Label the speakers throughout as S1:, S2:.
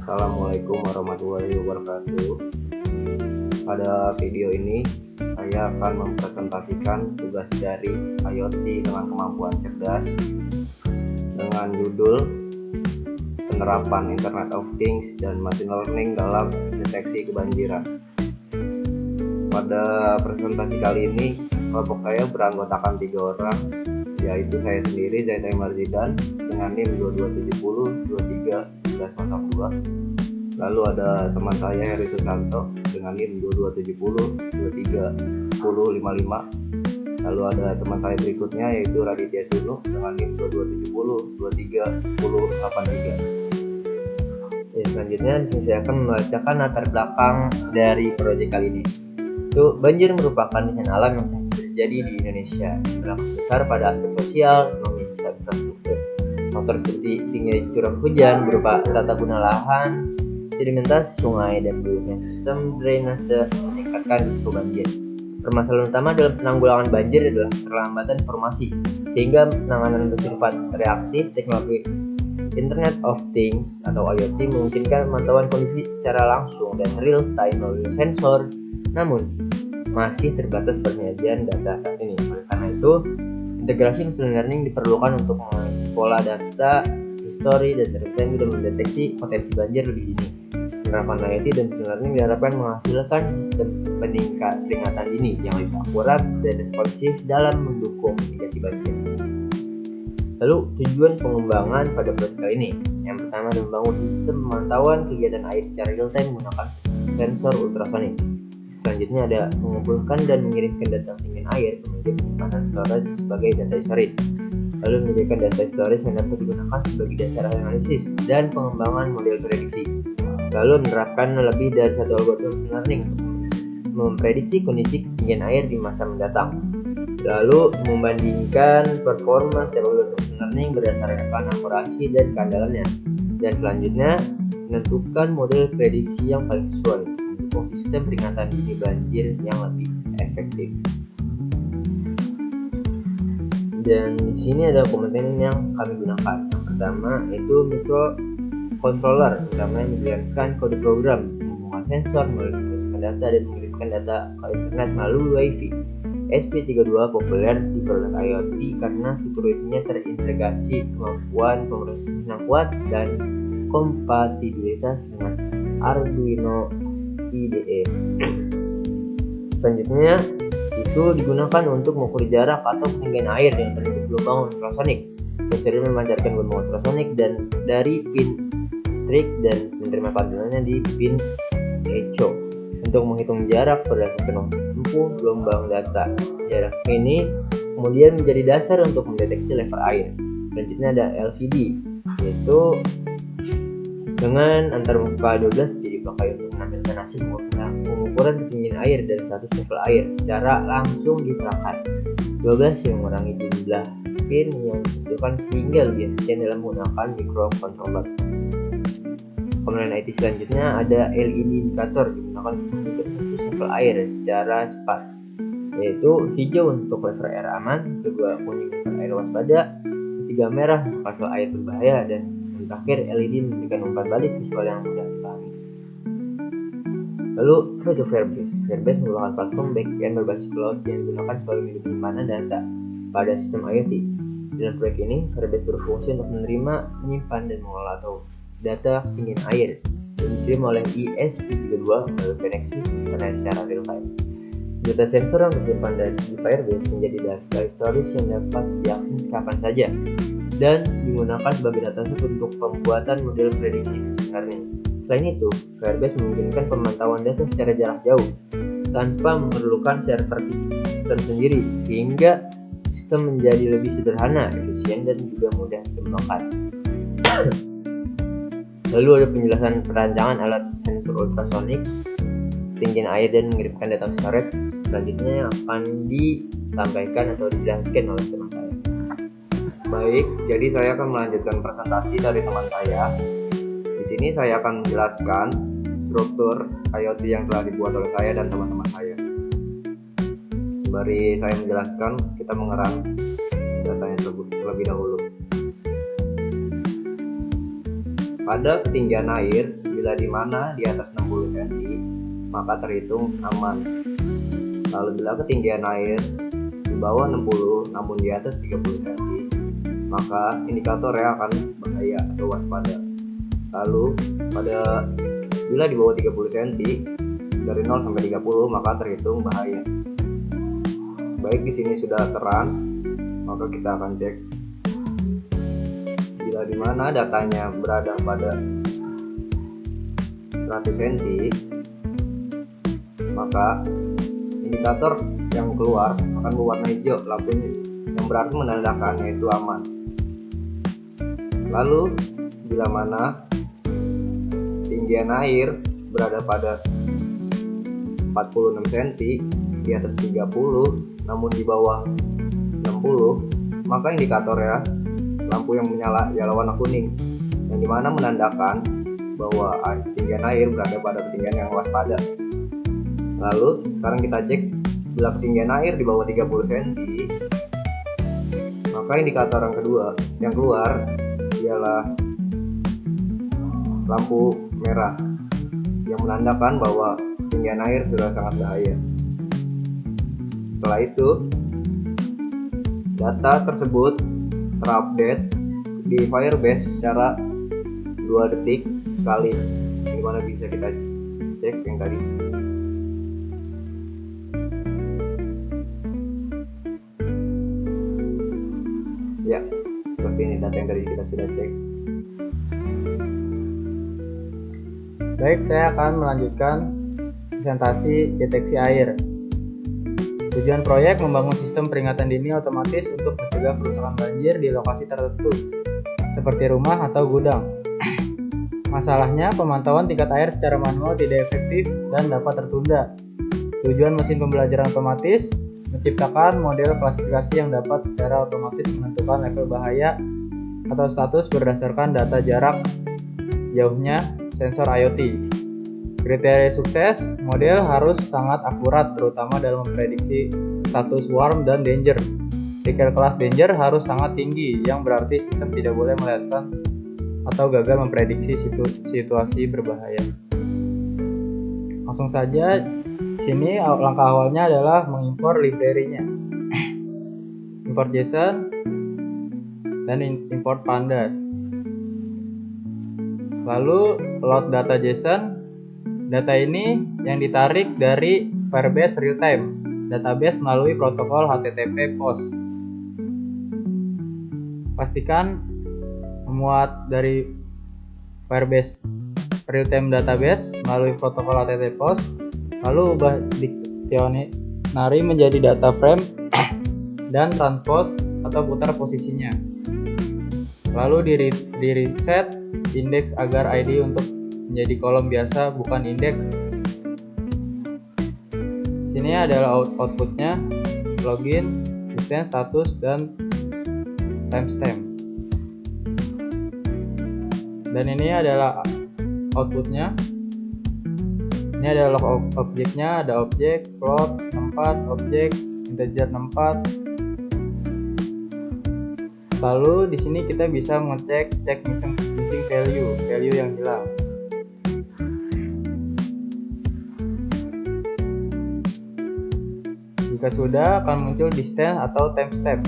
S1: Assalamualaikum warahmatullahi wabarakatuh. Pada video ini saya akan mempresentasikan tugas dari IoT dengan kemampuan cerdas dengan judul penerapan Internet of Things dan Machine Learning dalam deteksi kebanjiran. Pada presentasi kali ini kelompok saya beranggotakan 3 orang, yaitu saya sendiri Zaid Marzidan dengan NIM 2270 23 1102. Lalu ada teman saya Heri Susanto dengan NIM 2270 23 1055. Lalu ada teman saya berikutnya yaitu Raditya Sunu dengan NIM 2270 23 1083.
S2: Selanjutnya di sini saya akan membacakan latar belakang dari proyek kali ini. Itu banjir merupakan bencana alam yang terjadi di Indonesia, berdampak besar pada aspek sosial, ekonomi, dan infrastruktur. Faktor seperti tingginya curah hujan berupa tata guna lahan, sedimentasi sungai, dan buruknya sistem drainase meningkatkan risiko banjir. Permasalahan utama dalam penanggulangan banjir adalah keterlambatan informasi, sehingga penanganan bersifat reaktif. Teknologi Internet of Things atau IoT memungkinkan pemantauan kondisi secara langsung dan real time melalui sensor, namun masih terbatas penyajian data saat ini. Oleh karena itu, integrasi machine learning diperlukan untuk menganalisis pola data, histori, dan real-time guna mendeteksi potensi banjir lebih dini. Penerapan IoT dan machine learning diharapkan menghasilkan sistem peringatan dini yang lebih akurat dan responsif dalam mendukung mitigasi banjir. Lalu, tujuan pengembangan pada proyek kali ini. Yang pertama, membangun sistem pemantauan kegiatan air secara real-time menggunakan sensor ultrasonik. Selanjutnya ada mengumpulkan dan mengirimkan data ketinggian air ke media penyimpanan storage sebagai data storage. Lalu menyediakan data storage yang dapat digunakan sebagai dasar analisis dan pengembangan model prediksi. Lalu menerapkan lebih dari satu algoritma machine learning untuk memprediksi kondisi ketinggian air di masa mendatang. Lalu membandingkan performa setiap algoritma machine learning berdasarkan akurasi dan keandalannya. Dan selanjutnya menentukan model prediksi yang paling sesuai untuk sistem peringatan dini banjir yang lebih efektif. Dan di sini ada komponen yang kami gunakan. Yang pertama itu microcontroller, utama yang menjalankan kode program, menghubungkan sensor, memproseskan data, dan mengirimkan data ke internet melalui Wi-Fi. SP32 populer di produk IoT karena fitur Wi-Fi-nya terintegrasi kemampuan pemrosesan yang kuat dan kompatibilitas dengan Arduino IDE. Selanjutnya itu digunakan untuk mengukur jarak atau ketinggian air dengan prinsip gelombang ultrasonik. Sensor ini memancarkan gelombang ultrasonik dan dari pin trig dan menerima pantulannya di pin echo untuk menghitung jarak berdasarkan tempuh gelombang data. Jarak ini kemudian menjadi dasar untuk mendeteksi level air. Selanjutnya ada LCD, yaitu dengan antar muka 12 jadi pakai untuk menampilkan hasil pengukuran ketinggian air dan status level air secara langsung di perangkat. 12 yang mengurangi jumlah pin yang ditentukan sehingga lebih efisien dalam menggunakan microcontroller. Komponen IT selanjutnya ada LED indikator digunakan untuk menunjukkan status level air secara cepat, yaitu hijau untuk level air aman, kedua kuning level air waspada, ketiga merah level air berbahaya, dan terakhir LED memberikan umpan balik visual yang mudah dipahami. Lalu proyek Firebase. Firebase merupakan platform backend berbasis cloud yang digunakan sebagai media penyimpanan data pada sistem IoT. Dalam proyek ini, Firebase berfungsi untuk menerima, menyimpan, dan mengolah data ketinggian air yang dikirim oleh ESP32 melalui koneksi internet secara real time. Data sensor yang tersimpan di Firebase menjadi data storage yang dapat diakses kapan saja dan digunakan sebagai dataset untuk pembuatan model prediksi machine learning. Selain itu, Firebase memungkinkan pemantauan data secara jarak jauh tanpa memerlukan server tersendiri, sehingga sistem menjadi lebih sederhana, efisien, dan juga mudah dikembangkan. Lalu ada penjelasan perancangan alat sensor ultrasonik, ketinggian air, dan mengirimkan data storage. Selanjutnya yang akan disampaikan atau dijelaskan oleh teman saya.
S1: Baik, jadi saya akan melanjutkan presentasi dari teman saya. Di sini saya akan menjelaskan struktur IoT yang telah dibuat oleh saya dan teman-teman saya. Sembari saya menjelaskan, kita mengerang datanya terlebih dahulu. Pada ketinggian air, bila Bila di mana di atas 60 cm, maka terhitung aman. Lalu bila ketinggian air di bawah 60 namun di atas 30 cm, maka indikatornya akan bahaya atau waspada. Lalu bila di bawah 30 cm dari 0 sampai 30, maka terhitung bahaya. Baik, di sini sudah terang, maka kita akan cek. Bila di mana datanya berada pada 100 cm, maka indikator yang keluar akan berwarna hijau lampunya, yang berarti menandakan yaitu aman. Lalu bila mana ketinggian air berada pada 46 cm di atas 30 namun di bawah 60, maka indikatornya lampu yang menyala warna kuning, yang dimana menandakan bahwa ketinggian air berada pada ketinggian yang waspada. Lalu sekarang kita cek, bila ketinggian air di bawah 30 cm, maka indikator yang kedua yang keluar ialah lampu merah, yang menandakan bahwa ketinggian air sudah sangat bahaya. Setelah itu, data tersebut terupdate di Firebase secara 2 detik sekali, dimana bisa kita cek yang tadi. Ya, seperti ini data yang tadi kita sudah cek.
S3: Baik, saya akan melanjutkan presentasi deteksi air. Tujuan proyek membangun sistem peringatan dini otomatis untuk mencegah kerusakan banjir di lokasi tertentu, seperti rumah atau gudang. Masalahnya, pemantauan tingkat air secara manual tidak efektif dan dapat tertunda. Tujuan mesin pembelajaran otomatis menciptakan model klasifikasi yang dapat secara otomatis menentukan level bahaya atau status berdasarkan data jarak jauhnya sensor IoT. Kriteria sukses, model harus sangat akurat terutama dalam memprediksi status warm dan danger. Trigger kelas danger harus sangat tinggi, yang berarti sistem tidak boleh melewatkan atau gagal memprediksi situasi berbahaya. Langsung saja, sini langkah awalnya adalah mengimpor library-nya. Import JSON dan import pandas. Lalu load data JSON. Data ini yang ditarik dari Firebase Real-Time Database melalui protokol HTTP POST. Pastikan memuat dari Firebase Real-Time Database melalui protokol HTTP POST, lalu ubah dictionary menjadi data frame dan transpose atau putar posisinya. Lalu di reset indeks agar ID untuk menjadi kolom biasa bukan indeks. Sini adalah outputnya, login, distance, status, dan timestamp. Dan ini adalah outputnya. Ini adalah objeknya, ada objek, float, 64, objek, integer 64. Lalu di sini kita bisa mengecek missing value yang hilang. Jika sudah, akan muncul distance atau timestamp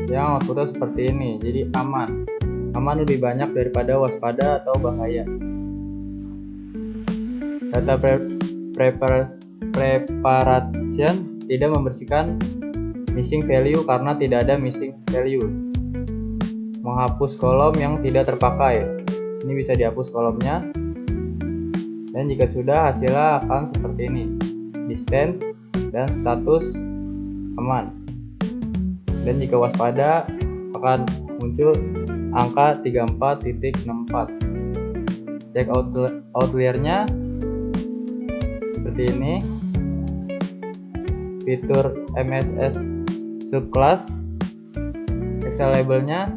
S3: yang outputnya seperti ini. Jadi aman lebih banyak daripada waspada atau bahaya. Data preparation tidak membersihkan missing value karena tidak ada missing value. Menghapus kolom yang tidak terpakai. Sini bisa dihapus kolomnya. Dan jika sudah, hasilnya akan seperti ini. Distance dan status aman. Dan jika waspada, akan muncul angka 34.64. Cek outliernya seperti ini. Fitur MSS subclass, Excel labelnya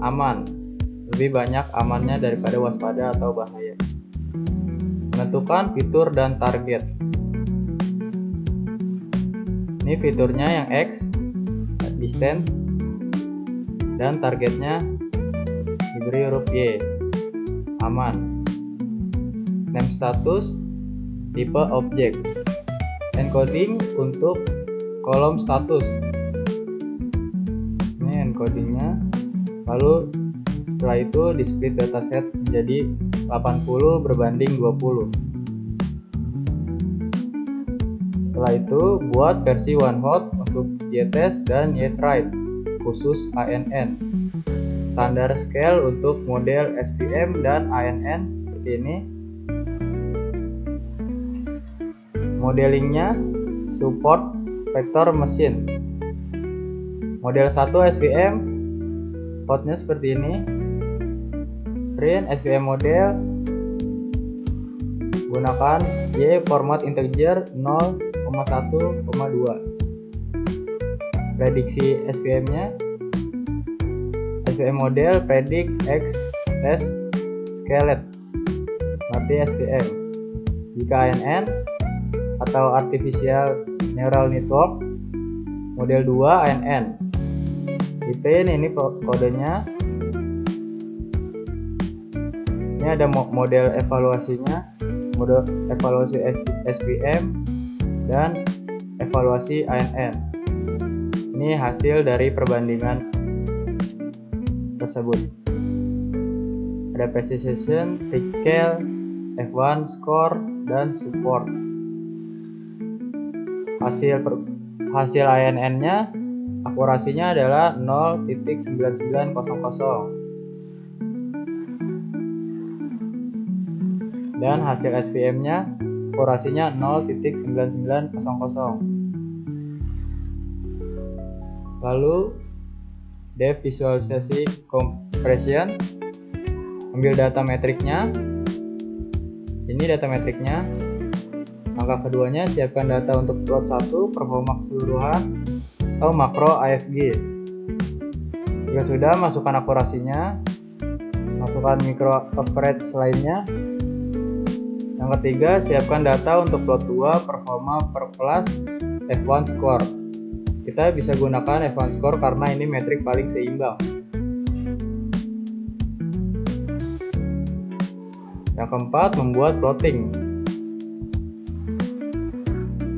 S3: aman, lebih banyak amannya daripada waspada atau bahaya. Menentukan fitur dan target. Ini fiturnya yang X, distance, dan targetnya diberi huruf Y. Aman. Name status, tipe objek. Encoding untuk kolom status. Ini encodingnya. Lalu setelah itu di split dataset menjadi 80 berbanding 20. Setelah itu buat versi one-hot untuk YTest dan YTride khusus ANN. Standar scale untuk model SVM dan ANN seperti ini. Modelingnya support vector machine. Model 1 SVM hotnya seperti ini. Print SVM model gunakan Y format integer 0,1,2. Prediksi SVM-nya SVM model predict X S skelet berarti SVM. Jika ANN atau artificial neural network model 2 ANN. Di print ini kodenya. Ini ada model evaluasinya, model evaluasi SVM dan evaluasi ANN. Ini hasil dari perbandingan tersebut. Ada precision, Richel, F1 score dan support. Hasil ANN-nya akurasinya adalah 0.9900. Dan hasil SVM-nya akurasinya 0.9900. Lalu depth visualisasi compression, ambil data metriknya. Ini data metriknya. Langkah keduanya, siapkan data untuk plot 1 performa keseluruhan atau makro AFG. Jika sudah, masukkan akurasinya, masukkan micro average lainnya. Yang ketiga, siapkan data untuk plot 2 performa per kelas F1 score. Kita bisa gunakan F1 score karena ini metrik paling seimbang. Yang keempat, membuat plotting.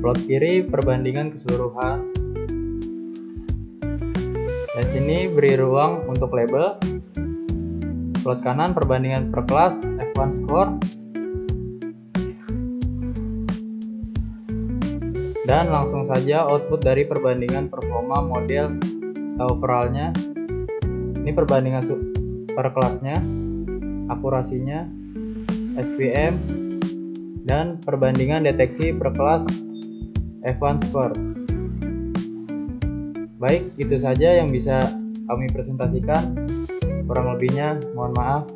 S3: Plot kiri perbandingan keseluruhan. Dan sini beri ruang untuk label. Plot kanan perbandingan per kelas F1 score. Dan langsung saja output dari perbandingan performa model atau overallnya. Ini perbandingan per kelasnya, akurasinya, SVM, dan perbandingan deteksi per kelas F1 score. Baik, itu saja yang bisa kami presentasikan. Kurang lebihnya mohon maaf.